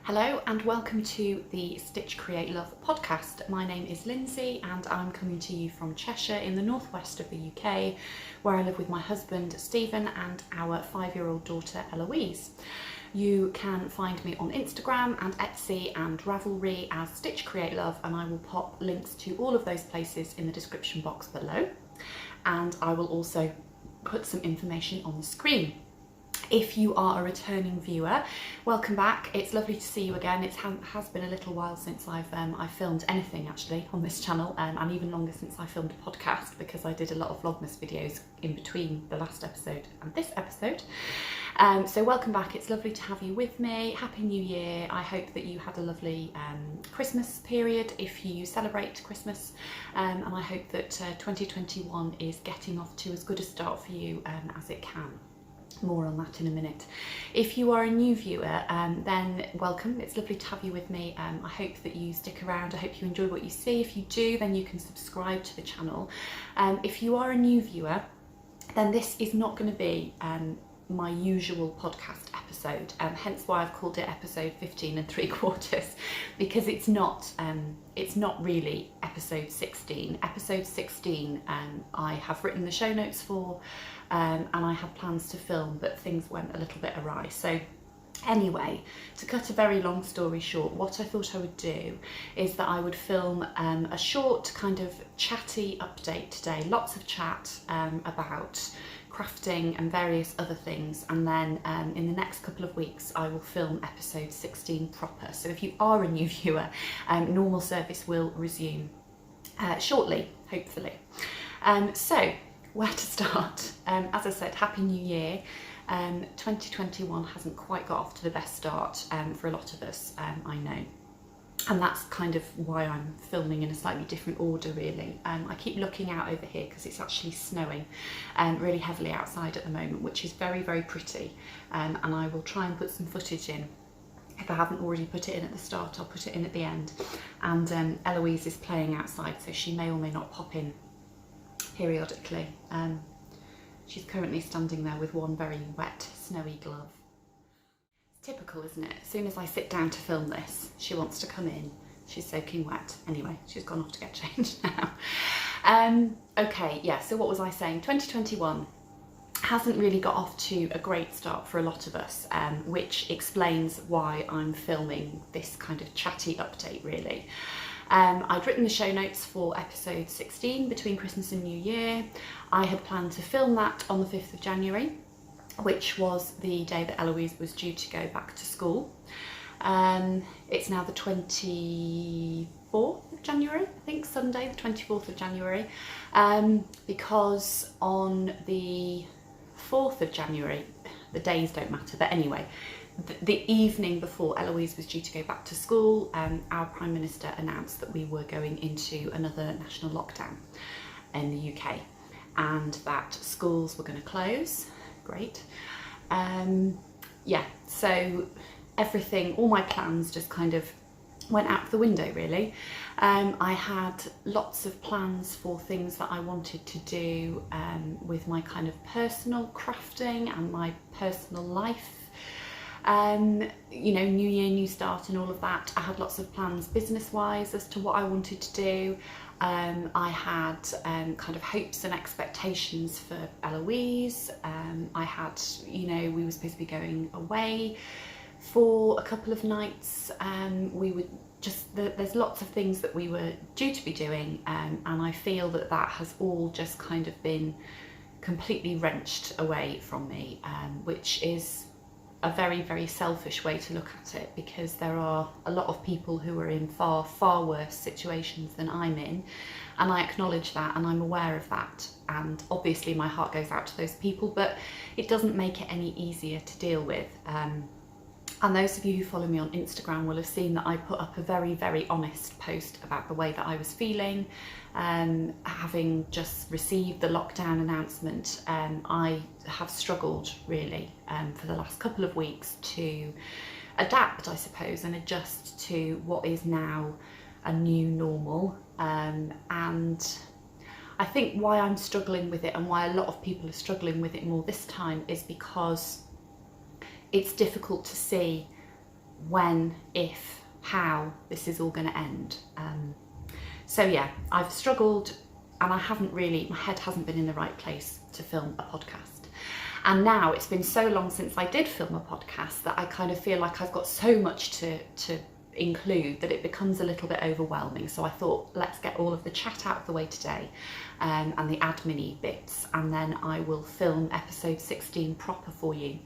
Hello and welcome to the Stitch Create Love podcast. My name is Lyndsey and I'm coming to you from Cheshire in the northwest of the UK, where I live with my husband Stephen and our 5-year-old daughter Eloise. You can find me on Instagram and Etsy and Ravelry as Stitch Create Love, and I will pop links to all of those places in the description box below, and I will also put some information on the screen. If you are a returning viewer, welcome back. It's lovely to see you again. It has been a little while since I've filmed anything actually on this channel, and even longer since I filmed a podcast, because I did a lot of Vlogmas videos in between the last episode and this episode. So welcome back. It's lovely to have you with me. Happy New Year. I hope that you had a lovely Christmas period if you celebrate Christmas, and I hope that 2021 is getting off to as good a start for you as it can. More on that in a minute. If you are a new viewer, then welcome. It's lovely to have you with me. I hope that you stick around. I hope you enjoy what you see. If you do, then you can subscribe to the channel. If you are a new viewer, then this is not going to be my usual podcast episode, hence why I've called it episode 15 3/4, because it's not really episode 16. Episode 16 I have written the show notes for, and I had plans to film, but things went a little bit awry. So anyway, to cut a very long story short, what I thought I would do is that I would film a short kind of chatty update today, lots of chat about crafting and various other things, and then in the next couple of weeks I will film episode 16 proper. So if you are a new viewer, normal service will resume shortly, hopefully. So where to start? As I said, Happy New Year. 2021 hasn't quite got off to the best start for a lot of us, I know. And that's kind of why I'm filming in a slightly different order, really. I keep looking out over here because it's actually snowing really heavily outside at the moment, which is very, very pretty. And I will try and put some footage in. If I haven't already put it in at the start, I'll put it in at the end. And Eloise is playing outside, so she may or may not pop in periodically. She's currently standing there with one very wet, snowy glove. Typical, isn't it? As soon as I sit down to film this, she wants to come in. She's soaking wet. Anyway, she's gone off to get changed now. Okay, yeah, so what was I saying? 2021 hasn't really got off to a great start for a lot of us, which explains why I'm filming this kind of chatty update, really. I'd written the show notes for episode 16, Between Christmas and New Year. I had planned to film that on the 5th of January, which was the day that Eloise was due to go back to school. It's now the 24th of January, I think, Sunday, the 24th of January, because on the 4th of January, the days don't matter, but anyway, the evening before Eloise was due to go back to school, our Prime Minister announced that we were going into another national lockdown in the UK, and that schools were going to close. Great. Yeah, so everything, all my plans just kind of went out the window, really. I had lots of plans for things that I wanted to do with my kind of personal crafting and my personal life. You know, new year, new start and all of that. I had lots of plans business-wise as to what I wanted to do. I had kind of hopes and expectations for Eloise. I had, you know, we were supposed to be going away for a couple of nights. We would just, there's lots of things that we were due to be doing, and I feel that that has all just kind of been completely wrenched away from me, which is a very, very selfish way to look at it, because there are a lot of people who are in far, far worse situations than I'm in, and I acknowledge that and I'm aware of that, and obviously my heart goes out to those people, but it doesn't make it any easier to deal with. And those of you who follow me on Instagram will have seen that I put up a very, very honest post about the way that I was feeling. Having just received the lockdown announcement, I have struggled really for the last couple of weeks to adapt, I suppose, and adjust to what is now a new normal. And I think why I'm struggling with it, and why a lot of people are struggling with it more this time, is because it's difficult to see when, if, how this is all going to end. So yeah, I've struggled, and I haven't really, my head hasn't been in the right place to film a podcast. And now it's been so long since I did film a podcast that I kind of feel like I've got so much to include that it becomes a little bit overwhelming. So I thought, let's get all of the chat out of the way today, and the admin-y bits, and then I will film episode 16 proper for you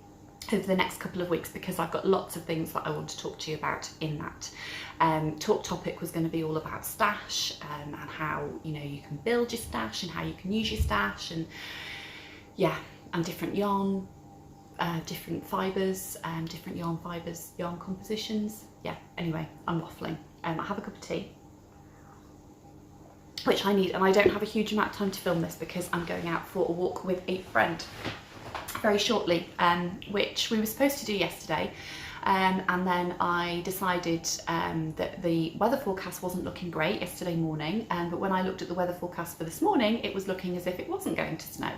over the next couple of weeks, because I've got lots of things that I want to talk to you about in that. Talk topic was going to be all about stash, and how, you know, you can build your stash and how you can use your stash, and yeah, and different yarn, different fibres, different yarn fibres, yarn compositions. Yeah, anyway, I'm waffling. I have a cup of tea, which I need, and I don't have a huge amount of time to film this because I'm going out for a walk with a friend very shortly, which we were supposed to do yesterday, and then I decided that the weather forecast wasn't looking great yesterday morning, but when I looked at the weather forecast for this morning, it was looking as if it wasn't going to snow,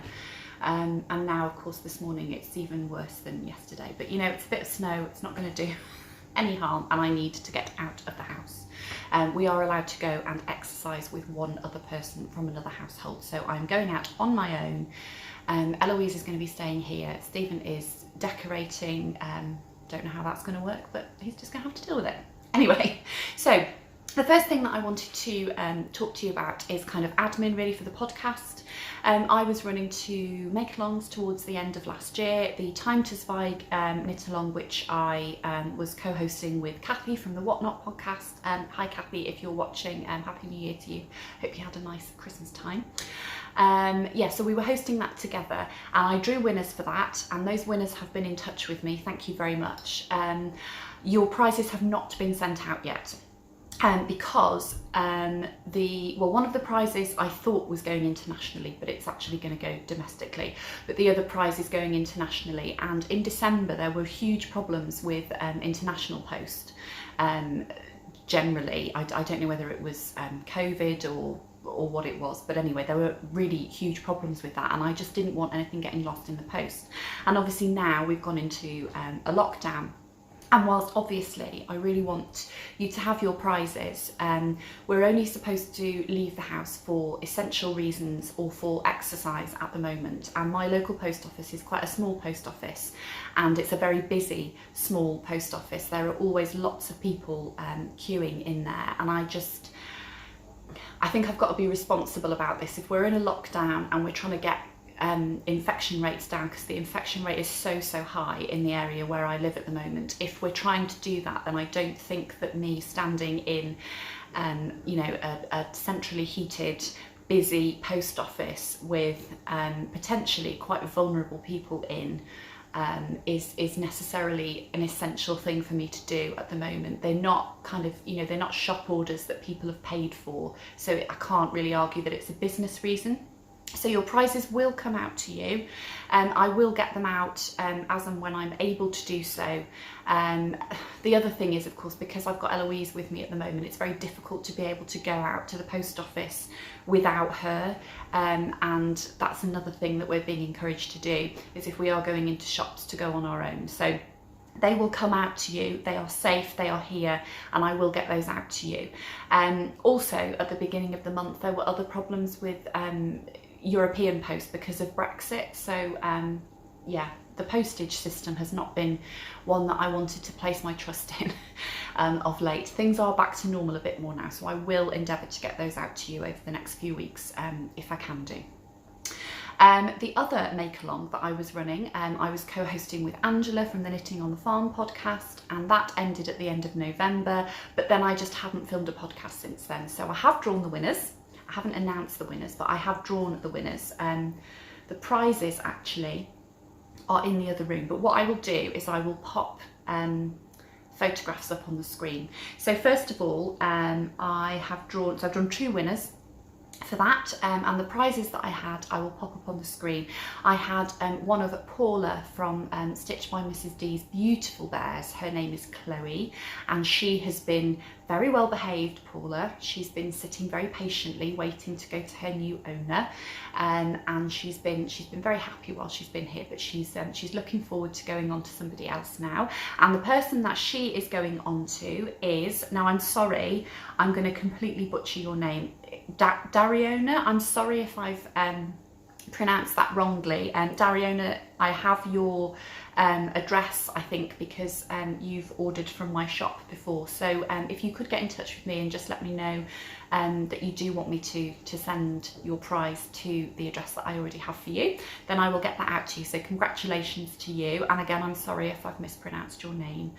and now of course this morning it's even worse than yesterday. But you know, it's a bit of snow, it's not going to do any harm, and I need to get out of the house. We are allowed to go and exercise with one other person from another household, so I'm going out on my own. Eloise is going to be staying here. Stephen is decorating. Don't know how that's going to work, but he's just going to have to deal with it. Anyway, so the first thing that I wanted to talk to you about is kind of admin really for the podcast. I was running two make-alongs towards the end of last year. The Time to Zweig knit-along, which I was co-hosting with Kathy from the Whatnot podcast. Hi Kathy, if you're watching, Happy New Year to you. Hope you had a nice Christmas time. Yeah, so we were hosting that together, and I drew winners for that, and those winners have been in touch with me. Thank you very much. Your prizes have not been sent out yet. Because one of the prizes I thought was going internationally, but it's actually going to go domestically, but the other prize is going internationally, and in December there were huge problems with international post. Generally, I don't know whether it was COVID or what it was, but anyway, there were really huge problems with that, and I just didn't want anything getting lost in the post. And obviously now we've gone into a lockdown, and whilst obviously I really want you to have your prizes, we're only supposed to leave the house for essential reasons or for exercise at the moment, and my local post office is quite a small post office, and it's a very busy small post office. There are always lots of people queuing in there, and I think I've got to be responsible about this. If we're in a lockdown and we're trying to get infection rates down, because the infection rate is so high in the area where I live at the moment, if we're trying to do that, then I don't think that me standing in you know, a centrally heated busy post office with potentially quite vulnerable people in is necessarily an essential thing for me to do at the moment. They're not kind of, you know, they're not shop orders that people have paid for, so I can't really argue that it's a business reason. So your prizes will come out to you. I will get them out as and when I'm able to do so. The other thing is, of course, because I've got Eloise with me at the moment, it's very difficult to be able to go out to the post office without her. And that's another thing that we're being encouraged to do, is if we are going into shops, to go on our own. So they will come out to you, they are safe, they are here, and I will get those out to you. Also, at the beginning of the month, there were other problems with European post because of Brexit. So yeah, the postage system has not been one that I wanted to place my trust in of late. Things are back to normal a bit more now, so I will endeavour to get those out to you over the next few weeks if I can do. The other make-along that I was running, I was co-hosting with Angela from the Knitting on the Farm podcast, and that ended at the end of November, but then I just haven't filmed a podcast since then. So I have drawn the winners. I haven't announced the winners, but I have drawn the winners. The prizes actually are in the other room, but what I will do is I will pop photographs up on the screen. So first of all, I've drawn 2 winners for that, and the prizes that I had I will pop up on the screen. I had one of Paula from Stitched by Mrs D's beautiful bears. Her name is Chloe, and she has been very well behaved, Paula. She's been sitting very patiently waiting to go to her new owner, and she's been very happy while she's been here, but she's looking forward to going on to somebody else now. And the person that she is going on to is, now I'm sorry, I'm going to completely butcher your name, Dariona. I'm sorry if I've pronounced that wrongly. Dariona, I have your address, I think, because you've ordered from my shop before. So if you could get in touch with me and just let me know that you do want me to send your prize to the address that I already have for you, then I will get that out to you. So congratulations to you, and again, I'm sorry if I've mispronounced your name.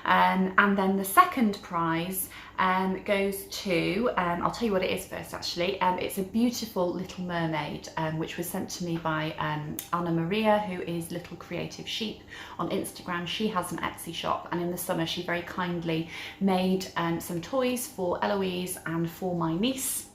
And then the second prize goes to, I'll tell you what it is first actually. It's a beautiful little mermaid, which was sent to me by Anna Maria, who is Little Creative Sheep on Instagram. She has an Etsy shop, and in the summer she very kindly made some toys for Eloise and for my niece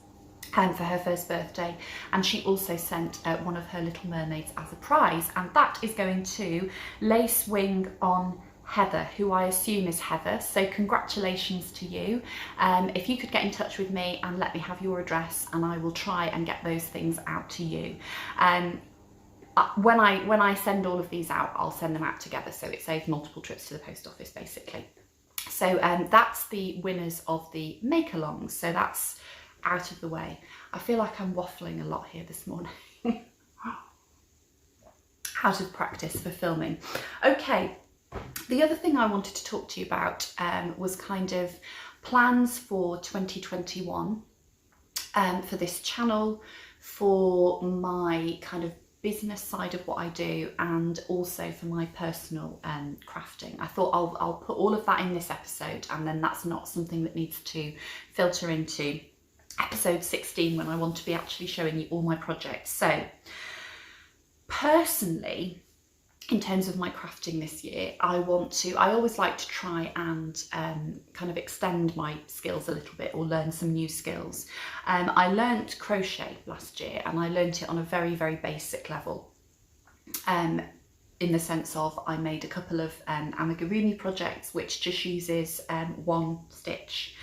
for her first birthday, and she also sent one of her little mermaids as a prize, and that is going to Lace Wing on Heather, who I assume is Heather. So congratulations to you. If you could get in touch with me and let me have your address, and I will try and get those things out to you. When I send all of these out, I'll send them out together, so it saves multiple trips to the post office basically. So that's the winners of the make-alongs, so that's out of the way. I feel like I'm waffling a lot here this morning. Out of practice for filming. Okay, the other thing I wanted to talk to you about was kind of plans for 2021 for this channel, for my kind of business side of what I do, and also for my personal crafting. I thought I'll put all of that in this episode, and then that's not something that needs to filter into episode 16 when I want to be actually showing you all my projects. So personally, in terms of my crafting this year, I always like to try and kind of extend my skills a little bit, or learn some new skills. I learnt crochet last year, and I learnt it on a very, very basic level. In the sense of, I made a couple of amigurumi projects, which just uses one stitch,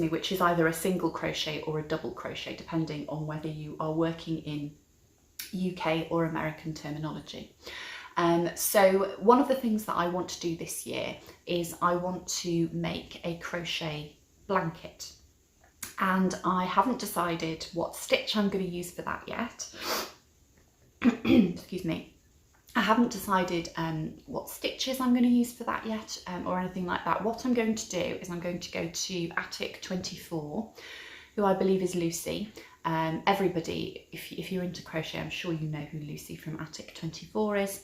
which is either a single crochet or a double crochet, depending on whether you are working in UK or American terminology. So one of the things that I want to do this year is I want to make a crochet blanket, and I haven't decided what stitch I'm going to use for that yet. Excuse me. I haven't decided what stitches I'm going to use for that yet, or anything like that. What I'm going to do is I'm going to go to Attic 24, who I believe is Lucy. Everybody, if you're into crochet, I'm sure you know who Lucy from Attic 24 is.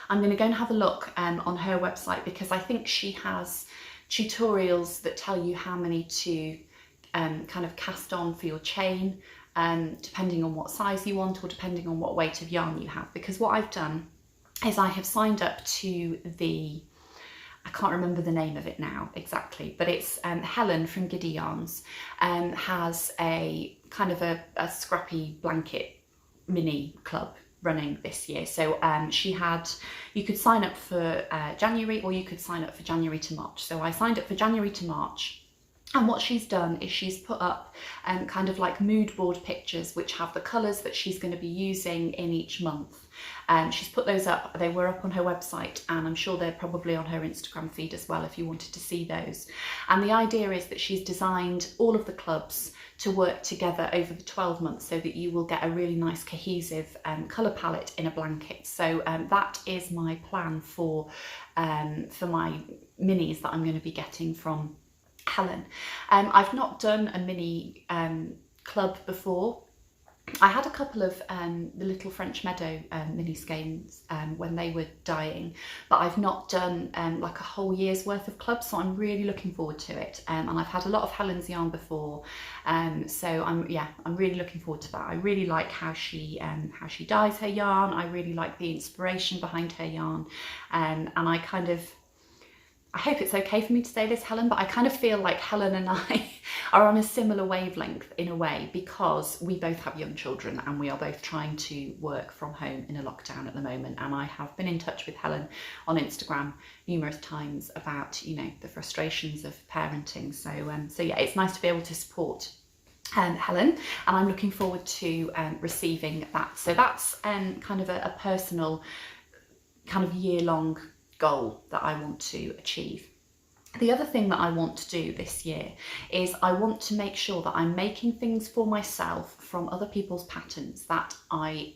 I'm going to go and have a look on her website, because I think she has tutorials that tell you how many to kind of cast on for your chain, depending on what size you want, or depending on what weight of yarn you have. Because what I've done is I have signed up to the, I can't remember the name of it now exactly, but it's Helen from Giddy Yarns has a kind of a scrappy blanket mini club running this year. So you could sign up for January, or you could sign up for January to March. So I signed up for January to March, and what she's done is she's put up kind of like mood board pictures, which have the colours that she's going to be using in each month. She's put those up. They were up on her website, and I'm sure they're probably on her Instagram feed as well if you wanted to see those. And the idea is that she's designed all of the clubs to work together over the 12 months, so that you will get a really nice cohesive colour palette in a blanket. So that is my plan for my minis that I'm going to be getting from Helen. I've not done a mini club before. I had a couple of the Little French Meadow mini skeins when they were dying, but I've not done like a whole year's worth of clubs, so I'm really looking forward to it. And I've had a lot of Helen's yarn before, so I'm really looking forward to that. I really like how she dyes her yarn. I really like the inspiration behind her yarn, and I hope it's okay for me to say this, Helen, but I kind of feel like Helen and I are on a similar wavelength in a way, because we both have young children and we are both trying to work from home in a lockdown at the moment. And I have been in touch with Helen on Instagram numerous times about, you know, the frustrations of parenting. So yeah, it's nice to be able to support Helen, and I'm looking forward to receiving that. So that's kind of a personal kind of year-long goal that I want to achieve. The other thing that I want to do this year is I want to make sure that I'm making things for myself from other people's patterns that I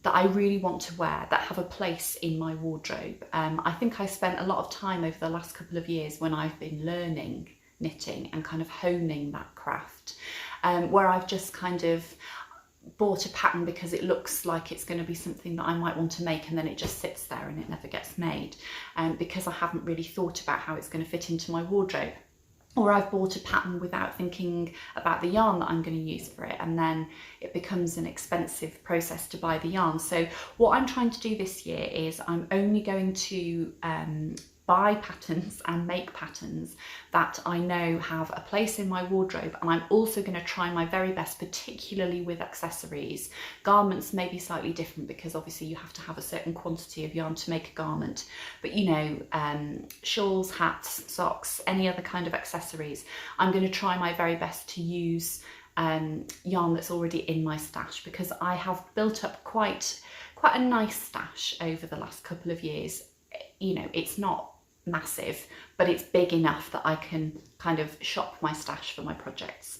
really want to wear, that have a place in my wardrobe. I think I spent a lot of time over the last couple of years when I've been learning knitting and kind of honing that craft, where I've just kind of bought a pattern because it looks like it's going to be something that I might want to make, and then it just sits there and it never gets made, because I haven't really thought about how it's going to fit into my wardrobe. Or I've bought a pattern without thinking about the yarn that I'm going to use for it, and then it becomes an expensive process to buy the yarn. So what I'm trying to do this year is I'm only going to buy patterns and make patterns that I know have a place in my wardrobe, and I'm also going to try my very best, particularly with accessories. Garments may be slightly different because obviously you have to have a certain quantity of yarn to make a garment, but you know, shawls, hats, socks, any other kind of accessories, I'm going to try my very best to use yarn that's already in my stash, because I have built up quite a nice stash over the last couple of years. You know, it's not massive, but it's big enough that I can kind of shop my stash for my projects.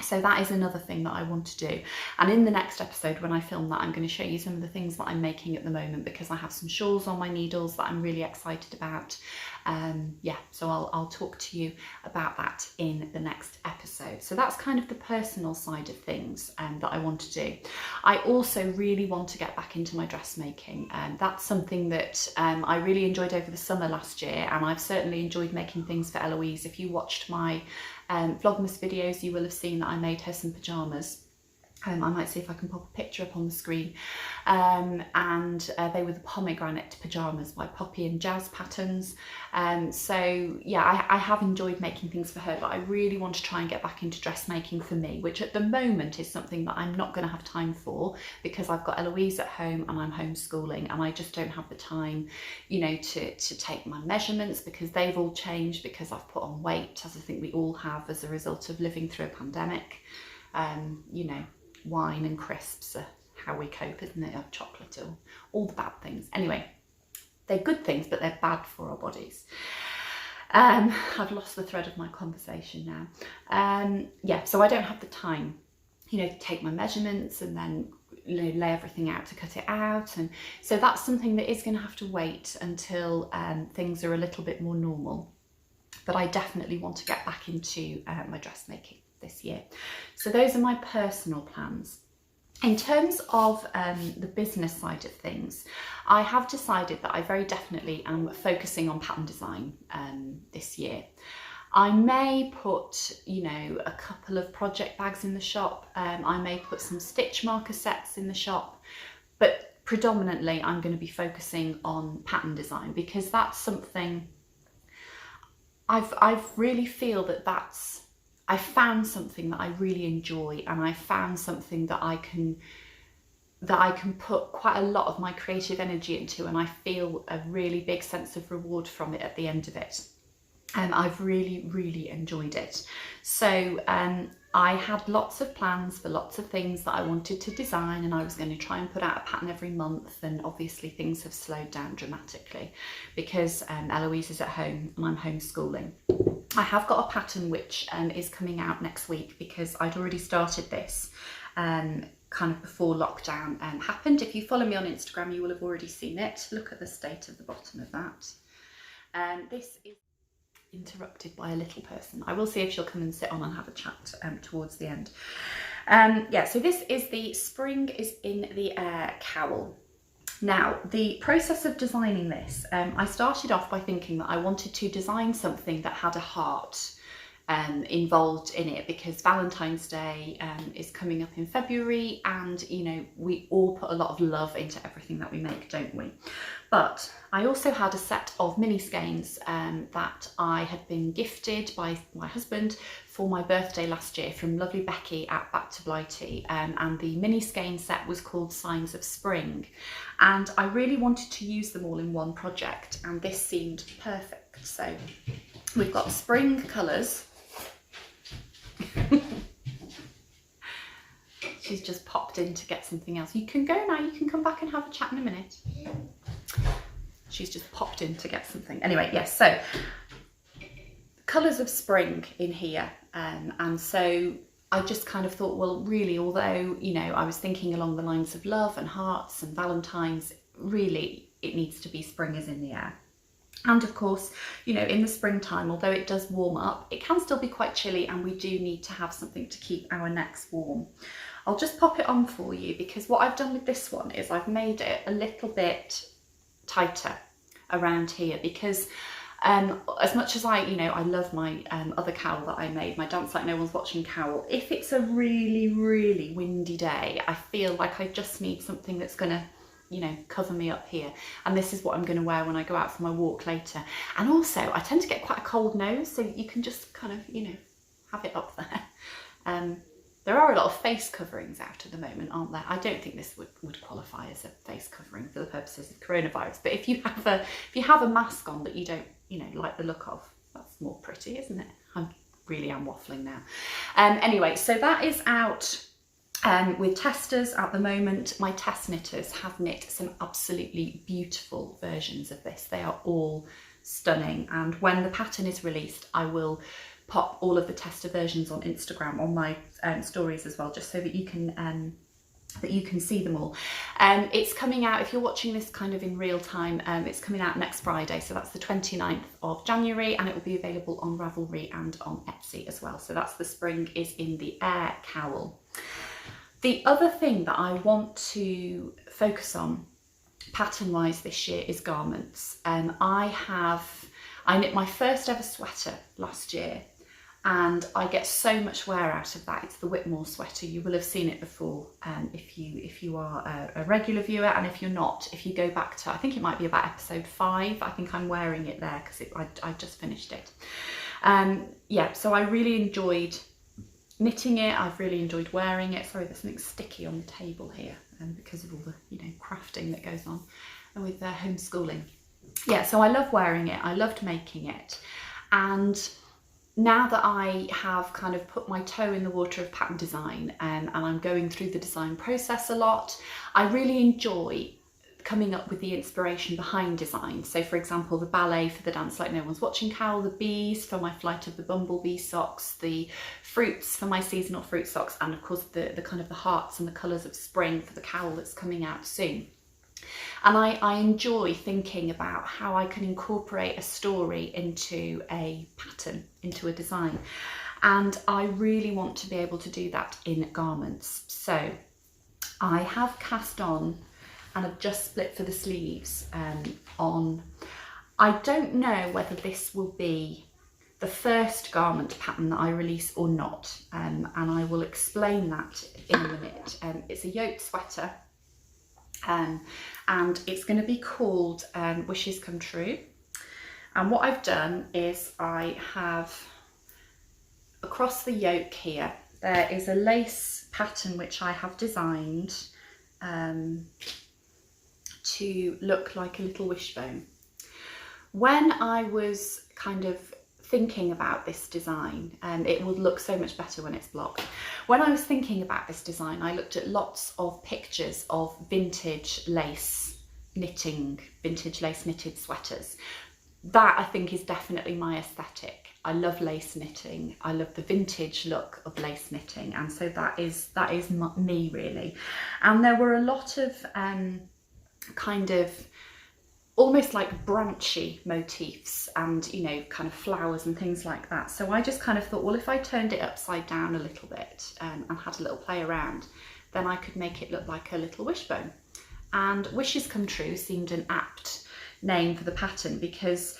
So that is another thing that I want to do. And in the next episode, when I film that, I'm going to show you some of the things that I'm making at the moment, because I have some shawls on my needles that I'm really excited about. Yeah, so I'll talk to you about that in the next episode. So that's kind of the personal side of things that I want to do. I also really want to get back into my dressmaking, and that's something that I really enjoyed over the summer last year, and I've certainly enjoyed making things for Eloise. If you watched my Vlogmas videos, you will have seen that I made her some pyjamas. I might see if I can pop a picture up on the screen, and they were the pomegranate pyjamas by Poppy and Jazz Patterns. So yeah, I have enjoyed making things for her, but I really want to try and get back into dressmaking for me, which at the moment is something that I'm not going to have time for, because I've got Eloise at home and I'm homeschooling, and I just don't have the time, you know, to take my measurements, because they've all changed, because I've put on weight, as I think we all have as a result of living through a pandemic. You know, wine and crisps are how we cope, isn't it? Or chocolate, or all the bad things. Anyway, they're good things, but they're bad for our bodies. I've lost the thread of my conversation now. Yeah, so I don't have the time, you know, to take my measurements and then lay everything out to cut it out, and so that's something that is going to have to wait until things are a little bit more normal. But I definitely want to get back into my dressmaking this year. So those are my personal plans. In terms of the business side of things, I have decided that I very definitely am focusing on pattern design this year. I may put, you know, a couple of project bags in the shop. I may put some stitch marker sets in the shop, but predominantly I'm going to be focusing on pattern design, because that's something I've really feel that I found something that I really enjoy, and I found something that I can put quite a lot of my creative energy into, and I feel a really big sense of reward from it at the end of it. And I've really enjoyed it. So I had lots of plans for lots of things that I wanted to design, and I was going to try and put out a pattern every month, and obviously things have slowed down dramatically because Eloise is at home and I'm homeschooling. I have got a pattern which is coming out next week, because I'd already started this kind of before lockdown happened. If you follow me on Instagram, you will have already seen it. Look at the state of the bottom of that. This is interrupted by a little person. I will see if she'll come and sit on and have a chat towards the end. Yeah, so this is the Spring is in the Air cowl. Now, the process of designing this, I started off by thinking that I wanted to design something that had a heart involved in it, because Valentine's Day is coming up in February, and you know, we all put a lot of love into everything that we make, don't we? But I also had a set of mini skeins that I had been gifted by my husband for my birthday last year from lovely Becky at Back to Blighty, and the mini skein set was called Signs of Spring, and I really wanted to use them all in one project, and this seemed perfect. So we've got spring colours. She's just popped in to get something else. You can go now, you can come back and have a chat in a minute. She's just popped in to get something. Anyway, yes, so colours of spring in here, and so I just kind of thought, well, really, although, you know, I was thinking along the lines of love and hearts and Valentine's, really it needs to be spring is in the air. And of course, you know, in the springtime, although it does warm up, it can still be quite chilly, and we do need to have something to keep our necks warm. I'll just pop it on for you, because what I've done with this one is I've made it a little bit tighter around here, because as much as I love my other cowl that I made, my Dance Like No One's Watching cowl, if it's a really, really windy day, I feel like I just need something that's gonna, you know, cover me up here, and this is what I'm going to wear when I go out for my walk later. And also I tend to get quite a cold nose, so you can just kind of, you know, have it up there. There are a lot of face coverings out at the moment, aren't there? I don't think this would qualify as a face covering for the purposes of coronavirus, but if you have a mask on that you don't, you know, like the look of, that's more pretty, isn't it? I really am waffling now. Anyway, so that is out with testers at the moment. My test knitters have knit some absolutely beautiful versions of this. They are all stunning, and when the pattern is released, I will pop all of the tester versions on Instagram on my stories as well, just so that you can see them all. It's coming out, if you're watching this kind of in real time, it's coming out next Friday, so that's the 29th of January, and it will be available on Ravelry and on Etsy as well. So that's the Spring is in the Air cowl. The other thing that I want to focus on pattern wise this year is garments. I knit my first ever sweater last year, and I get so much wear out of that. It's the Whitmore Sweater. You will have seen it before if you are a regular viewer, and if you're not, if you go back to, I think it might be about episode 5, I think I'm wearing it there because I just finished it. Yeah, so I really enjoyed knitting it. I've really enjoyed wearing it. Sorry, there's something sticky on the table here, because of all the, you know, crafting that goes on and with homeschooling. Yeah, so I love wearing it. I loved making it, and now that I have kind of put my toe in the water of pattern design, and I'm going through the design process a lot, I really enjoy coming up with the inspiration behind design. So for example, the ballet for the Dance Like No One's Watching cowl, the bees for my Flight of the Bumblebee socks, the fruits for my seasonal fruit socks, and of course the kind of the hearts and the colours of spring for the cowl that's coming out soon. And I enjoy thinking about how I can incorporate a story into a pattern, into a design. And I really want to be able to do that in garments. So I have cast on, and I've just split for the sleeves on, I don't know whether this will be the first garment pattern that I release or not, and I will explain that in a minute. It's a yoke sweater, and it's going to be called Wishes Come True. And what I've done is I have, across the yoke here, there is a lace pattern which I have designed to look like a little wishbone. When I was kind of thinking about this design, it would look so much better when it's blocked. When I was thinking about this design, I looked at lots of pictures of vintage lace knitting, vintage lace knitted sweaters. That I think is definitely my aesthetic. I love lace knitting. I love the vintage look of lace knitting, and so that is me really. And there were a lot of kind of almost like branchy motifs and, you know, kind of flowers and things like that. So I just kind of thought, well, if I turned it upside down a little bit and had a little play around, then I could make it look like a little wishbone. And Wishes Come True seemed an apt name for the pattern, because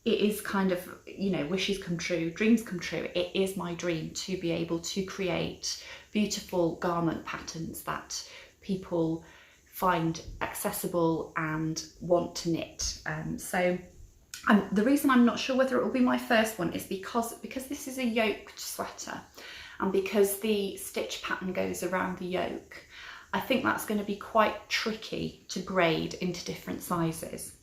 it is kind of, you know, wishes come true, dreams come true. It is my dream to be able to create beautiful garment patterns that people find accessible and want to knit. The reason I'm not sure whether it will be my first one is because this is a yoked sweater, and because the stitch pattern goes around the yoke, I think that's going to be quite tricky to grade into different sizes.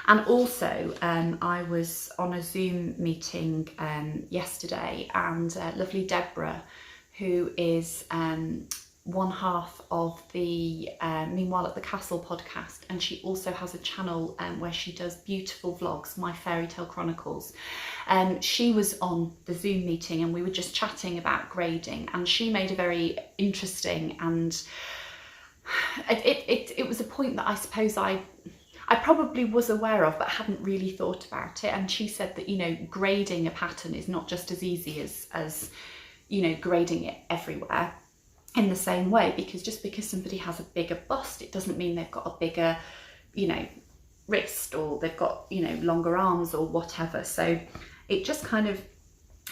And also, I was on a Zoom meeting yesterday, and lovely Deborah, who is one half of the Meanwhile at the Castle podcast, and she also has a channel where she does beautiful vlogs, My Fairy Tale Chronicles. She was on the Zoom meeting and we were just chatting about grading, and she made a very interesting, and it was a point that I suppose I probably was aware of but hadn't really thought about it. And she said that, you know, grading a pattern is not just as easy as you know, grading it everywhere in the same way, because just because somebody has a bigger bust, it doesn't mean they've got a bigger, you know, wrist, or they've got, you know, longer arms or whatever. So it just kind of,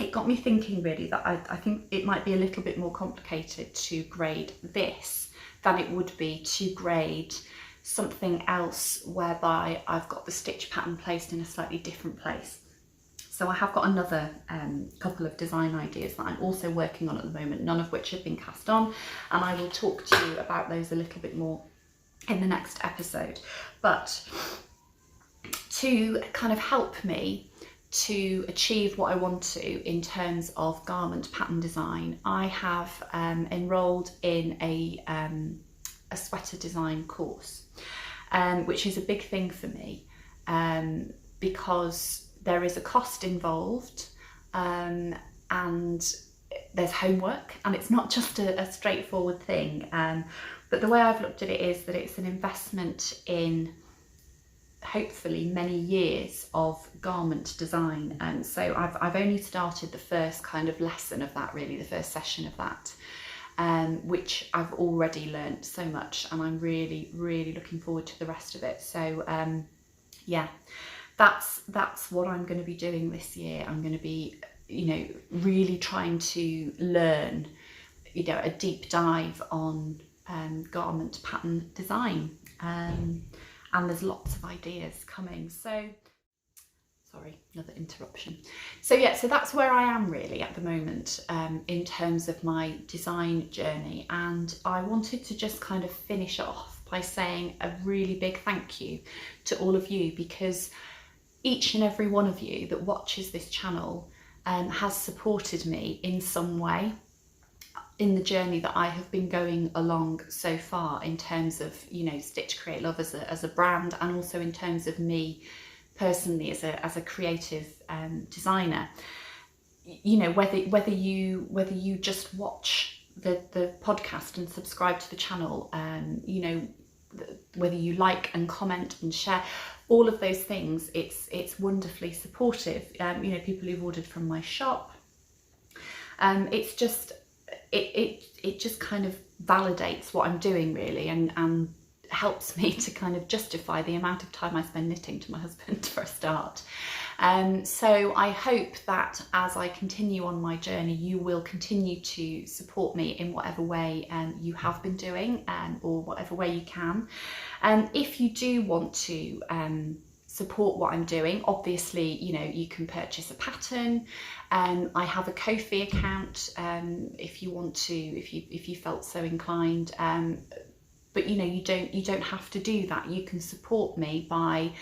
it got me thinking really that I think it might be a little bit more complicated to grade this than it would be to grade something else whereby I've got the stitch pattern placed in a slightly different place. So I have got another couple of design ideas that I'm also working on at the moment, none of which have been cast on, and I will talk to you about those a little bit more in the next episode. But to kind of help me to achieve what I want to in terms of garment pattern design, I have enrolled in a sweater design course, which is a big thing for me, because there is a cost involved, and there's homework, and it's not just a straightforward thing. But the way I've looked at it is that it's an investment in hopefully many years of garment design. And so I've only started the first kind of lesson of that, really, the first session of that, which I've already learned so much, and I'm really, really looking forward to the rest of it. So yeah. That's what I'm going to be doing this year. I'm going to be, you know, really trying to learn, you know, a deep dive on garment pattern design, and there's lots of ideas coming. So, sorry, another interruption. So yeah, so that's where I am really at the moment in terms of my design journey, and I wanted to just kind of finish off by saying a really big thank you to all of you, because each and every one of you that watches this channel has supported me in some way in the journey that I have been going along so far, in terms of, you know, Stitch Create Love as a brand, and also in terms of me personally as a creative designer. You know, whether you just watch the podcast and subscribe to the channel, you know, whether you like and comment and share, all of those things, it's wonderfully supportive. You know, people who've ordered from my shop, it's just it just kind of validates what I'm doing really, and helps me to kind of justify the amount of time I spend knitting to my husband for a start. So I hope that as I continue on my journey, you will continue to support me in whatever way you have been doing, or whatever way you can. If you do want to support what I'm doing, obviously, you know, you can purchase a pattern. I have a Ko-fi account if you want to, if you felt so inclined. But you know, you don't have to do that. You can support me by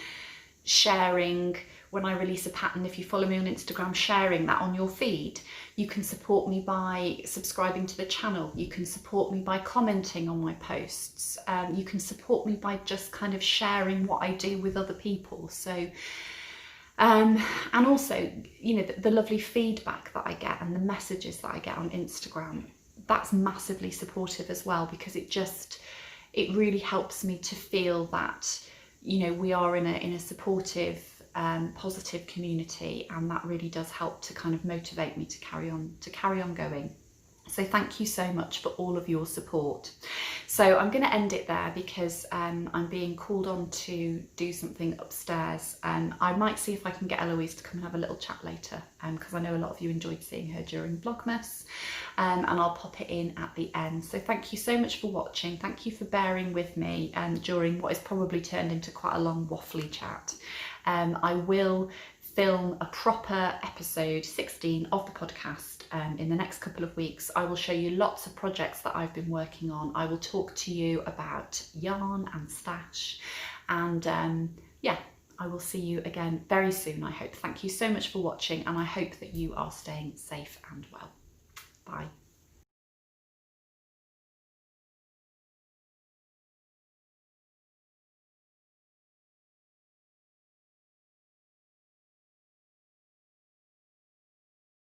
sharing when I release a pattern. If you follow me on Instagram, sharing that on your feed. You can support me by subscribing to the channel. You can support me by commenting on my posts. You can support me by just kind of sharing what I do with other people. So and also, you know, the lovely feedback that I get and the messages that I get on Instagram, that's massively supportive as well, because it really helps me to feel that you know, we are in a supportive, positive community, and that really does help to kind of motivate me to carry on going. So thank you so much for all of your support. So I'm going to end it there because I'm being called on to do something upstairs. I might see if I can get Eloise to come and have a little chat later, because I know a lot of you enjoyed seeing her during Vlogmas, and I'll pop it in at the end. So thank you so much for watching. Thank you for bearing with me during what is probably turned into quite a long waffly chat. I will film a proper episode 16 of the podcast in the next couple of weeks. I will show you lots of projects that I've been working on. I will talk to you about yarn and stash, and yeah, I will see you again very soon, I hope. Thank you so much for watching, and I hope that you are staying safe and well. Bye.